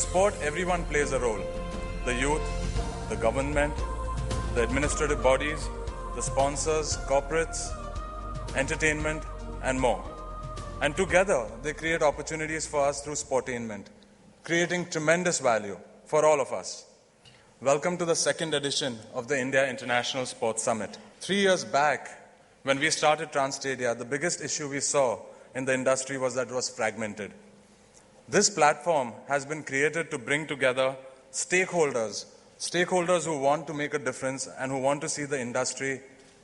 sport, everyone plays a role. The youth, the government, the administrative bodies, the sponsors, corporates, entertainment, and more. And together, they create opportunities for us through sportainment, creating tremendous value for all of us. Welcome to the second edition of the India International Sports Summit. 3 years back, when we started Transstadia, the biggest issue we saw in the industry was that it was fragmented. This platform has been created to bring together stakeholders who want to make a difference and who want to see the industry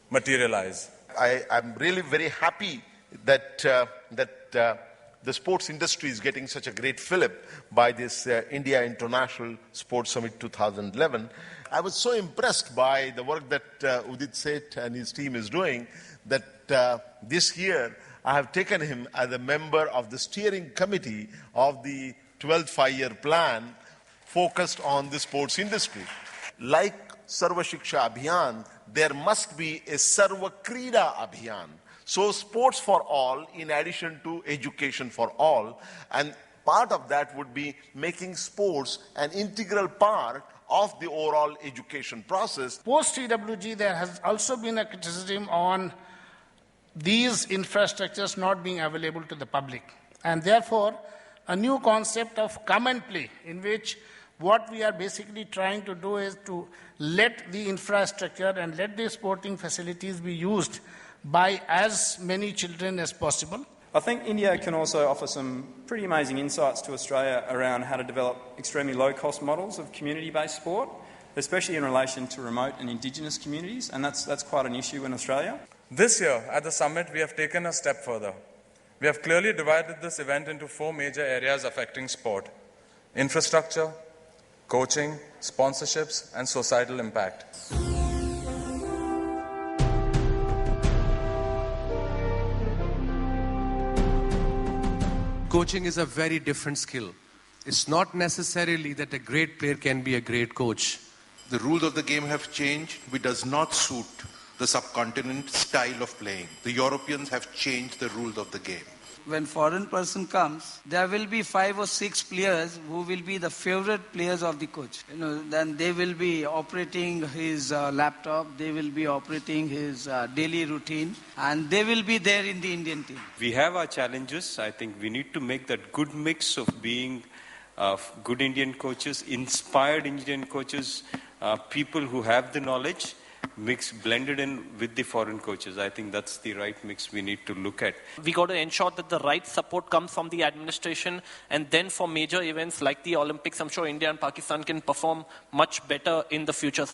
materialize. I'm really very happy that the sports industry is getting such a great fillip by this India International Sports Summit 2011. I was so impressed by the work that Udit Seth and his team is doing that this year I have taken him as a member of the steering committee of the 12th five-year plan focused on the sports industry. Like Sarva Shiksha Abhiyan, there must be a Sarva Krida Abhiyan. So sports for all in addition to education for all, and part of that would be making sports an integral part of the overall education process. Post TWG, there has also been a criticism on these infrastructures not being available to the public, and therefore a new concept of come and play, in which what we are basically trying to do is to let the infrastructure and let the sporting facilities be used by as many children as possible. I think India can also offer some pretty amazing insights to Australia around how to develop extremely low-cost models of community-based sport, especially in relation to remote and Indigenous communities, and that's quite an issue in Australia. This year, at the summit, we have taken a step further. We have clearly divided this event into 4 major areas affecting sport: infrastructure, coaching, sponsorships, and societal impact. Coaching is a very different skill. It's not necessarily that a great player can be a great coach. The rules of the game have changed, which does not suit the subcontinent style of playing. The Europeans have changed the rules of the game. When foreign person comes, there will be 5 or 6 players who will be the favorite players of the coach. Then they will be operating his laptop, they will be operating his daily routine, and they will be there in the Indian team. We have our challenges. I think we need to make that good mix of being good Indian coaches, inspired Indian coaches, people who have the knowledge, blended in with the foreign coaches. I think that's the right mix we need to look at. We got to ensure that the right support comes from the administration, and then for major events like the Olympics, I'm sure India and Pakistan can perform much better in the future.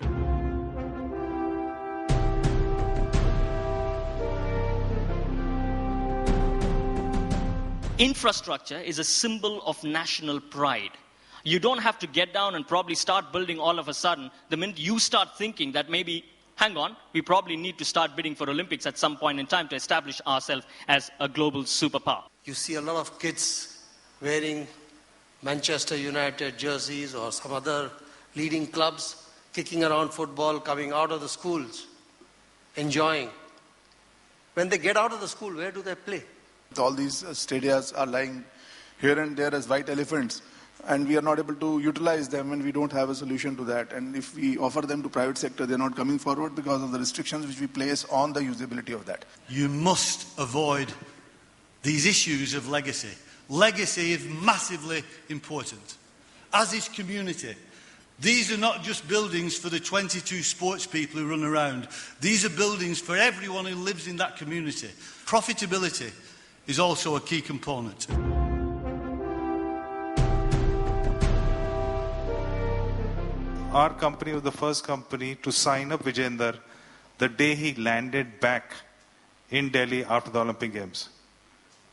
Infrastructure is a symbol of national pride. You don't have to get down and probably start building all of a sudden. The minute you start thinking that maybe, hang on, we probably need to start bidding for Olympics at some point in time to establish ourselves as a global superpower. You see a lot of kids wearing Manchester United jerseys or some other leading clubs, kicking around football, coming out of the schools, enjoying. When they get out of the school, where do they play? All these stadiums are lying here and there as white elephants, and we are not able to utilize them, and we don't have a solution to that. And if we offer them to private sector, they're not coming forward because of the restrictions which we place on the usability of that. You must avoid these issues of legacy. Legacy is massively important, as is community. These are not just buildings for the 22 sports people who run around. These are buildings for everyone who lives in that community. Profitability is also a key component. Our company was the first company to sign up Vijender the day he landed back in Delhi after the Olympic Games.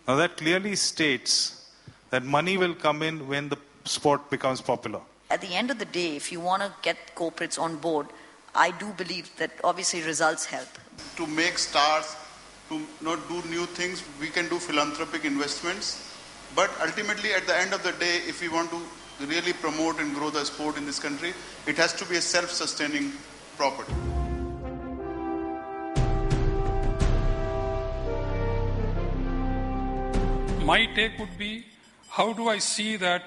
Now that clearly states that money will come in when the sport becomes popular. At the end of the day, if you want to get corporates on board, I do believe that obviously results help. To make stars, to not do new things, we can do philanthropic investments. But ultimately, at the end of the day, if we want to really promote and grow the sport in this country, it has to be a self-sustaining property. My take would be, how do I see that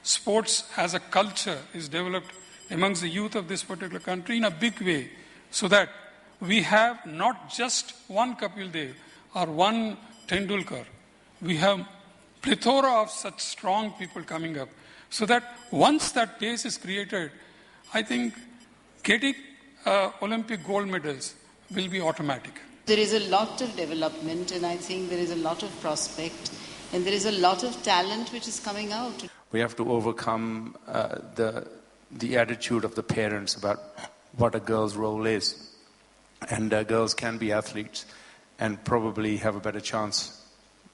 sports as a culture is developed amongst the youth of this particular country in a big way, so that we have not just one Kapil Dev or one Tendulkar. We have plethora of such strong people coming up, so that once that base is created, I think getting Olympic gold medals will be automatic. There is a lot of development, and I think there is a lot of prospect, and there is a lot of talent which is coming out. We have to overcome the attitude of the parents about what a girl's role is. And girls can be athletes and probably have a better chance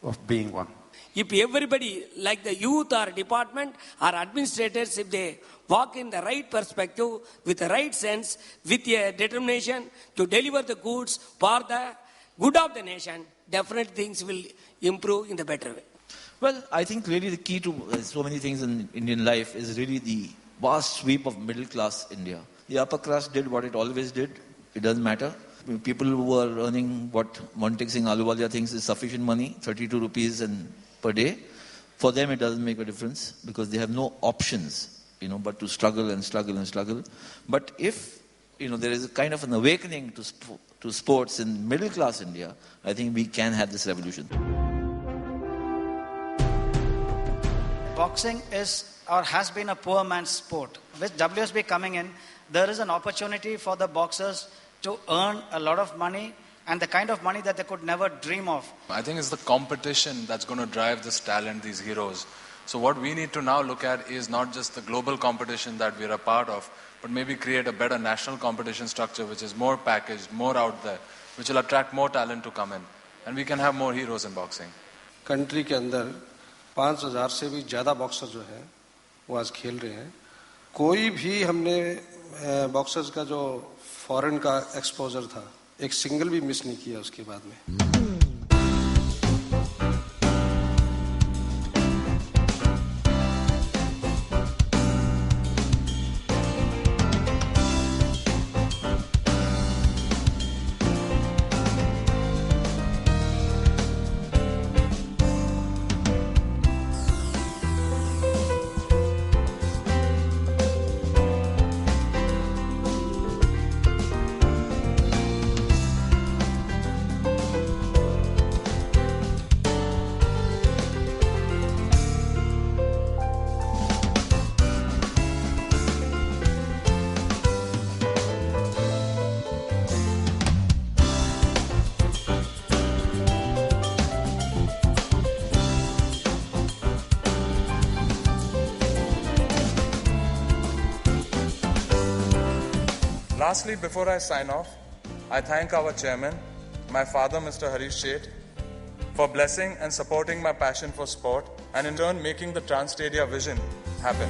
of being one. If everybody, like the youth or department or administrators, if they walk in the right perspective, with the right sense, with a determination to deliver the goods for the good of the nation, definitely things will improve in the better way. Well, I think really the key to so many things in Indian life is really the vast sweep of middle class India. The upper class did what it always did. It doesn't matter. People who are earning what Montek Singh Ahluwalia thinks is sufficient money, 32 rupees per day, for them it doesn't make a difference because they have no options, but to struggle and struggle and struggle. But if, there is a kind of an awakening to sports in middle class India, I think we can have this revolution. Boxing is or has been a poor man's sport. With WSB coming in, there is an opportunity for the boxers to earn a lot of money and the kind of money that they could never dream of. I think it's the competition that's going to drive this talent, these heroes. So what we need to now look at is not just the global competition that we're a part of, but maybe create a better national competition structure which is more packaged, more out there, which will attract more talent to come in. And we can have more heroes in boxing. Country के अंदर 5,000 से भी ज़्यादा boxer जो हैं वो आज खेल रहे हैं. कोई भी हमने बॉक्सर्स का जो फॉरेन का एक्सपोजर था, एक सिंगल भी मिस नहीं किया उसके बाद में. Lastly, before I sign off, I thank our chairman, my father, Mr. Harish Sheth, for blessing and supporting my passion for sport and in turn making the Trans Stadia vision happen.